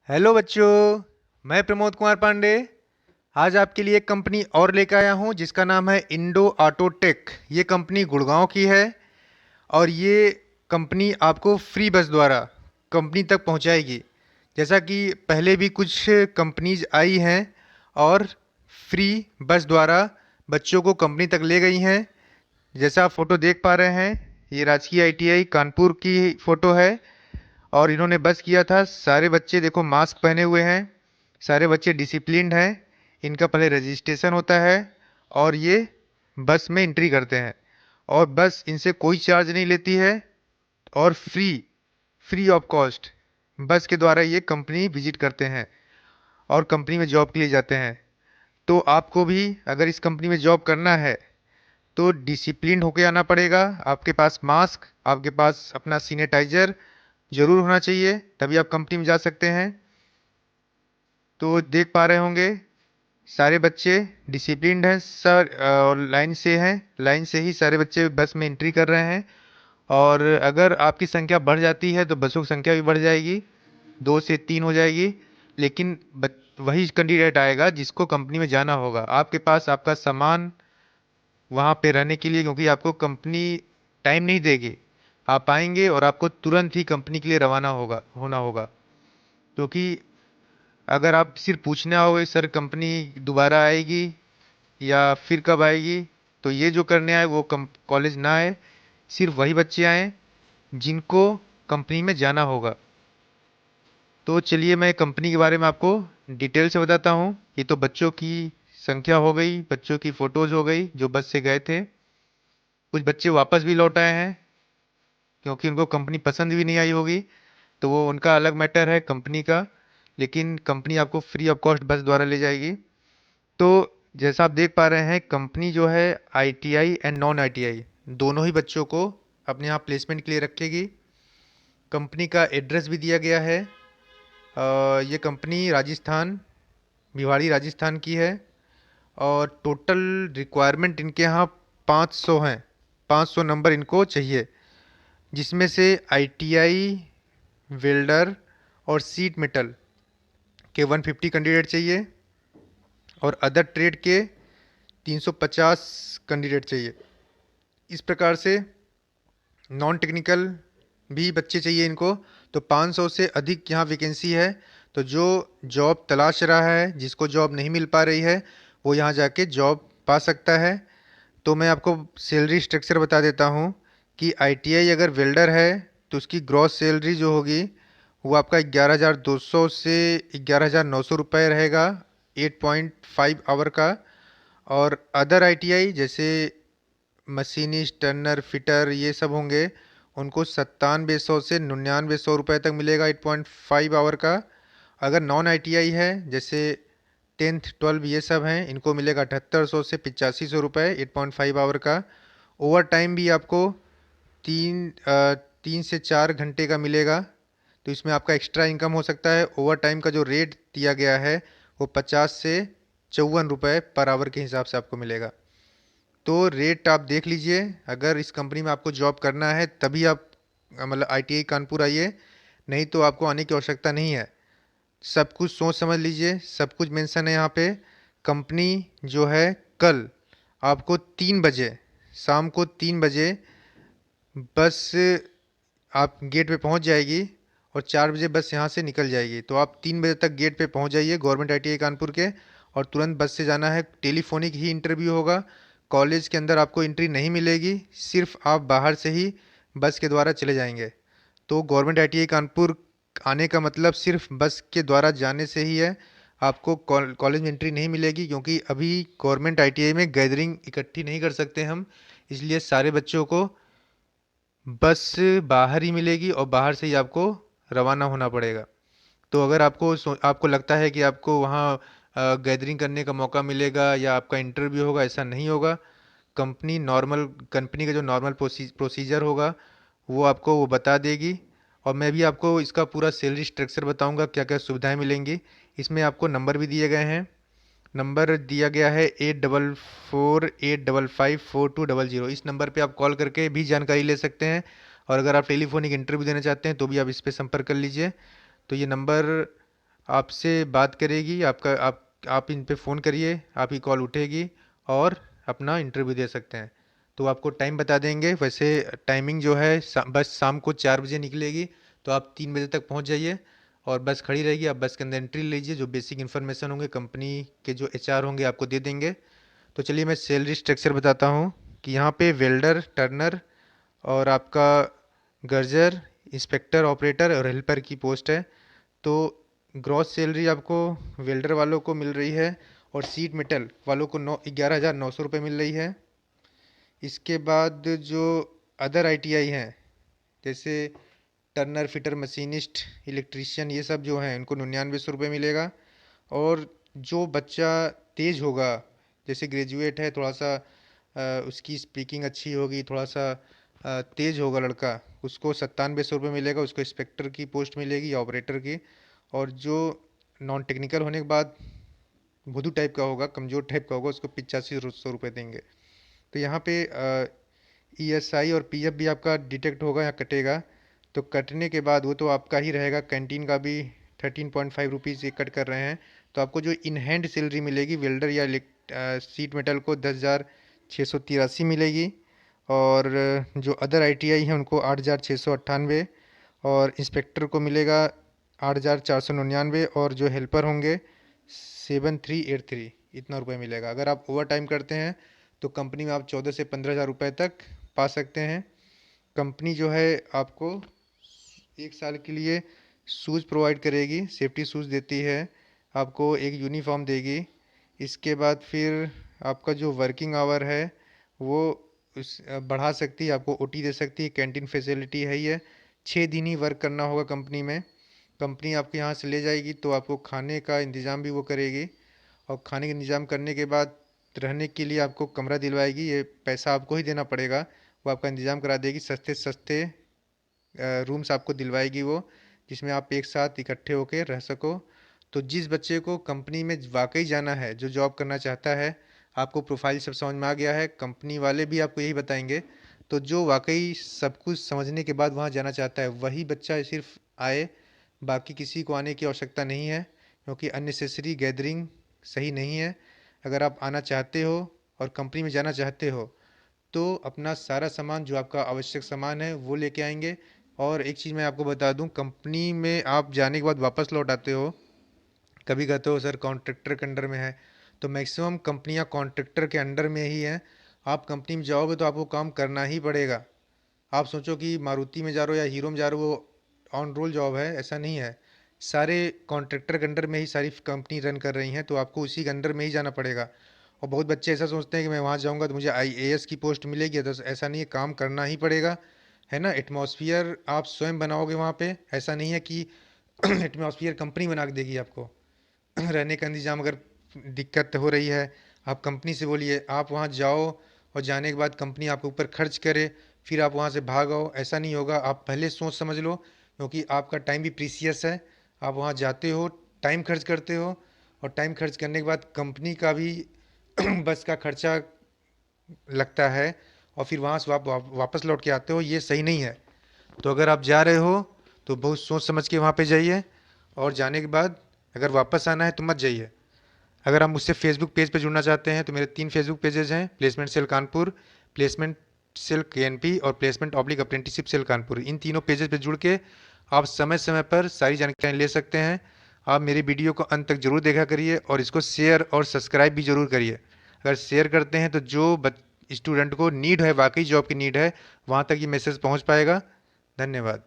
Hello बच्चों। मैं प्रमोद कुमार पांडे आज आपके लिए एक कंपनी और लेकर आया हूं जिसका नाम है इंडो ऑटो टेक। ये कंपनी गुड़गांव की है और ये कंपनी आपको फ्री बस द्वारा कंपनी तक पहुंचाएगी। जैसा कि पहले भी कुछ कंपनीज आई हैं और फ्री बस द्वारा बच्चों को कंपनी तक ले गई हैं। जैसा आप फोटो देख पा रहे हैं, ये राजकीय आईटीआई कानपुर की फोटो है और इन्होंने बस किया था। सारे बच्चे देखो मास्क पहने हुए हैं, सारे बच्चे डिसिप्लिन्ड हैं। इनका पहले रजिस्ट्रेशन होता है और ये बस में एंट्री करते हैं और बस इनसे कोई चार्ज नहीं लेती है और फ्री फ्री ऑफ कॉस्ट बस के द्वारा ये कंपनी विजिट करते हैं और कंपनी में जॉब के लिए जाते हैं। तो आपको भी अगर इस कंपनी में जॉब करना है तो डिसिप्लिन होके आना पड़ेगा। आपके पास मास्क, आपके पास अपना सैनिटाइजर जरूर होना चाहिए, तभी आप कंपनी में जा सकते हैं। तो देख पा रहे होंगे सारे बच्चे डिसिप्लिन्ड हैं सर और लाइन से हैं। लाइन से ही सारे बच्चे बस में एंट्री कर रहे हैं और अगर आपकी संख्या बढ़ जाती है तो बसों की संख्या भी बढ़ जाएगी, 2 से 3 हो जाएगी। लेकिन वही कैंडिडेट आएगा जिसको कंपनी में जाना होगा। आपके पास आपका सामान वहाँ पे रहने के लिए, क्योंकि आपको कंपनी टाइम नहीं देगी। आप आएंगे और आपको तुरंत ही कंपनी के लिए रवाना होना होगा। क्योंकि अगर आप सिर्फ पूछने आओगे सर कंपनी दोबारा आएगी या फिर कब आएगी, तो ये जो करने आए वो कॉलेज ना आए। सिर्फ वही बच्चे आए जिनको कंपनी में जाना होगा। तो चलिए मैं कंपनी के बारे में आपको डिटेल से बताता हूँ। ये तो बच्चों की संख्या हो गई, बच्चों की फोटोज हो गई जो बस से गए थे। कुछ बच्चे वापस भी लौट आए हैं क्योंकि उनको कंपनी पसंद भी नहीं आई होगी, तो वो उनका अलग मैटर है कंपनी का। लेकिन कंपनी आपको फ्री ऑफ कॉस्ट बस द्वारा ले जाएगी। तो जैसा आप देख पा रहे हैं कंपनी जो है आईटीआई एंड नॉन आईटीआई दोनों ही बच्चों को अपने यहाँ प्लेसमेंट के लिए रखेगी। कंपनी का एड्रेस भी दिया गया है। ये कंपनी राजस्थान, भिवाड़ी राजस्थान की है और टोटल रिक्वायरमेंट इनके यहाँ 500 हैं। 500 नंबर इनको चाहिए, जिसमें से आईटीआई, वेल्डर और सीट मेटल के 150 कैंडिडेट चाहिए और अदर ट्रेड के 350 कैंडिडेट चाहिए। इस प्रकार से नॉन टेक्निकल भी बच्चे चाहिए इनको। तो 500 से अधिक यहाँ वैकेंसी है। तो जो जॉब तलाश रहा है, जिसको जॉब नहीं मिल पा रही है, वो यहाँ जाके जॉब पा सकता है। तो मैं आपको सैलरी स्ट्रक्चर बता देता हूँ कि आईटीआई अगर वेल्डर है तो उसकी ग्रॉस सैलरी जो होगी वो आपका 11,200 से 11,900 रुपये रहेगा 8.5 आवर का। और अदर आईटीआई जैसे मशीनिस्ट, टर्नर, फिटर ये सब होंगे, उनको 9700 से 9900 रुपये तक मिलेगा 8.5 आवर का। अगर नॉन आईटीआई है जैसे 10th 12 ये सब हैं, इनको मिलेगा 7800 से 8500 रुपये 8.5 आवर का। ओवर टाइम भी आपको 3 से 4 घंटे का मिलेगा। तो इसमें आपका एक्स्ट्रा इनकम हो सकता है। ओवर टाइम का जो रेट दिया गया है वो 50 से 54 रुपये पर आवर के हिसाब से आपको मिलेगा। तो रेट आप देख लीजिए। अगर इस कंपनी में आपको जॉब करना है तभी आप मतलब आईटीआई कानपुर आइए, नहीं तो आपको आने की आवश्यकता नहीं है। सब कुछ सोच समझ लीजिए, सब कुछ मेंशन है यहाँ पे। कंपनी जो है कल आपको 3 बजे, शाम को 3 बजे बस आप गेट पे पहुँच जाएगी और 4 बजे बस यहाँ से निकल जाएगी। तो आप 3 बजे तक गेट पे पहुँच जाइए गवर्नमेंट आईटीआई कानपुर के और तुरंत बस से जाना है। टेलीफोनिक ही इंटरव्यू होगा। कॉलेज के अंदर आपको एंट्री नहीं मिलेगी, सिर्फ आप बाहर से ही बस के द्वारा चले जाएंगे। तो गवर्नमेंट आईटीआई कानपुर आने का मतलब सिर्फ बस के द्वारा जाने से ही है। आपको कॉलेज में एंट्री नहीं मिलेगी क्योंकि अभी गवर्नमेंट आईटीआई में गैदरिंग इकट्ठी नहीं कर सकते हम, इसलिए सारे बच्चों को बस बाहर ही मिलेगी और बाहर से ही आपको रवाना होना पड़ेगा। तो अगर आपको लगता है कि आपको वहाँ गैदरिंग करने का मौका मिलेगा या आपका इंटरव्यू होगा, ऐसा नहीं होगा। कंपनी का जो नॉर्मल प्रोसीजर होगा वो बता देगी। और मैं भी आपको इसका पूरा सैलरी स्ट्रक्चर बताऊंगा, क्या क्या सुविधाएं मिलेंगी। इसमें आपको नंबर भी दिए गए हैं। नंबर दिया गया है 8448554200। इस नंबर पे आप कॉल करके भी जानकारी ले सकते हैं और अगर आप टेलीफोनिक इंटरव्यू देना चाहते हैं तो भी आप इस पे संपर्क कर लीजिए। तो ये नंबर आपसे बात करेगी। आप इन पे फ़ोन करिए, आपकी कॉल उठेगी और अपना इंटरव्यू दे सकते हैं। तो आपको टाइम बता देंगे। वैसे टाइमिंग जो है बस शाम को 4 बजे निकलेगी, तो आप 3 बजे तक पहुंच जाइए और बस खड़ी रहेगी। आप बस के अंदर एंट्री लीजिए, जो बेसिक इन्फॉर्मेशन होंगे कंपनी के जो एचआर होंगे आपको दे देंगे। तो चलिए मैं सैलरी स्ट्रक्चर बताता हूँ कि यहाँ पे वेल्डर, टर्नर और आपका गर्जर, इंस्पेक्टर, ऑपरेटर और हेल्पर की पोस्ट है। तो ग्रॉस सैलरी आपको वेल्डर वालों को मिल रही है और सीट मेटल वालों को 11,900 रुपये मिल रही है। इसके बाद जो अदर आईटीआई हैं, जैसे टर्नर, फिटर, मशीनिस्ट, इलेक्ट्रीशियन, ये सब जो हैं इनको 9900 रुपये मिलेगा। और जो बच्चा तेज होगा, जैसे ग्रेजुएट है, थोड़ा सा उसकी स्पीकिंग अच्छी होगी, थोड़ा सा तेज होगा लड़का, उसको 9700 रुपये मिलेगा। उसको इंस्पेक्टर की पोस्ट मिलेगी या ऑपरेटर की। और जो नॉन टेक्निकल होने के बाद बुद्धू टाइप का होगा, कमज़ोर टाइप का होगा, उसको 8500 रुपये देंगे। तो यहाँ पे ईएसआई और पीएफ भी आपका डिटेक्ट होगा या कटेगा। तो कटने के बाद वो तो आपका ही रहेगा। कैंटीन का भी 13.5 रुपीज़ ये कट कर रहे हैं। तो आपको जो इन हैंड सैलरी मिलेगी वेल्डर या सीट मेटल को 10,683 मिलेगी। और जो अदर आईटीआई हैं उनको 8,698। और इंस्पेक्टर को मिलेगा 8,499। और जो हेल्पर होंगे 7,383, इतना रुपये मिलेगा। अगर आप ओवर टाइम करते हैं तो कंपनी में आप 14 से 15 हज़ार रुपये तक पा सकते हैं। कंपनी जो है आपको 1 साल के लिए शूज़ प्रोवाइड करेगी, सेफ्टी शूज़ देती है, आपको एक यूनिफॉर्म देगी। इसके बाद फिर आपका जो वर्किंग आवर है वो बढ़ा सकती है, आपको ओटी दे सकती है, कैंटीन फैसिलिटी है ही है। 6 दिन ही वर्क करना होगा कंपनी में। कंपनी आपके यहाँ से ले जाएगी तो आपको खाने का इंतज़ाम भी वो करेगी। और खाने का इंतज़ाम करने के बाद रहने के लिए आपको कमरा दिलवाएगी। ये पैसा आपको ही देना पड़ेगा, वो आपका इंतज़ाम करा देगी। सस्ते सस्ते रूम्स आपको दिलवाएगी वो, जिसमें आप एक साथ इकट्ठे होकर रह सको। तो जिस बच्चे को कंपनी में वाकई जाना है, जो जॉब करना चाहता है, आपको प्रोफाइल सब समझ में आ गया है, कंपनी वाले भी आपको यही बताएंगे। तो जो वाकई सब कुछ समझने के बाद वहाँ जाना चाहता है वही बच्चा सिर्फ आए, बाकी किसी को आने की आवश्यकता नहीं है, क्योंकि अननेसेसरी गैदरिंग सही नहीं है। अगर आप आना चाहते हो और कंपनी में जाना चाहते हो तो अपना सारा सामान, जो आपका आवश्यक सामान है, वो लेके आएंगे। और एक चीज़ मैं आपको बता दूं, कंपनी में आप जाने के बाद वापस लौट आते हो, कभी कहते हो सर कॉन्ट्रैक्टर के अंडर में है, तो मैक्सिमम कंपनियां कॉन्ट्रैक्टर के अंडर में ही हैं। आप कंपनी में जाओगे तो आपको काम करना ही पड़ेगा। आप सोचो कि मारुति में जा रहे हो या हीरो में जा रहे हो, वो ऑन रोल जॉब है, ऐसा नहीं है। सारे कॉन्ट्रैक्टर के अंडर में ही सारी कंपनी रन कर रही हैं, तो आपको उसी के अंडर में ही जाना पड़ेगा। और बहुत बच्चे ऐसा सोचते हैं कि मैं वहाँ जाऊँगा तो मुझे आईएएस की पोस्ट मिलेगी, तो ऐसा नहीं है, काम करना ही पड़ेगा, है ना। एटमॉस्फियर आप स्वयं बनाओगे वहाँ पे, ऐसा नहीं है कि एटमॉस्फियर कंपनी बना के देगी आपको। रहने का इंतज़ाम अगर दिक्कत हो रही है, आप कंपनी से बोलिए, आप वहाँ जाओ और जाने के बाद कंपनी आपके ऊपर खर्च करे, फिर आप वहाँ से भाग आओ, ऐसा नहीं होगा। आप पहले सोच समझ लो, क्योंकि आपका टाइम भी प्रीसियस है। आप वहाँ जाते हो, टाइम खर्च करते हो, और टाइम खर्च करने के बाद कंपनी का भी बस का खर्चा लगता है, और फिर वहाँ से वापस लौट के आते हो, ये सही नहीं है। तो अगर आप जा रहे हो तो बहुत सोच समझ के वहाँ पे जाइए, और जाने के बाद अगर वापस आना है तो मत जाइए। अगर आप मुझसे फेसबुक पेज पे जुड़ना चाहते हैं तो मेरे 3 फेसबुक पेजेस हैं, placement cell Kanpur, placement cell KNP और placement oblique apprenticeship cell Kanpur. इन तीनों पेजेस पे जुड़ के आप समय समय पर सारी जानकारी ले सकते हैं। आप मेरी वीडियो को अंत तक जरूर देखा करिए और इसको शेयर और सब्सक्राइब भी जरूर करिए। अगर शेयर करते हैं तो जो स्टूडेंट को नीड है, वाकई जॉब की नीड है, वहाँ तक ये मैसेज पहुँच पाएगा। धन्यवाद।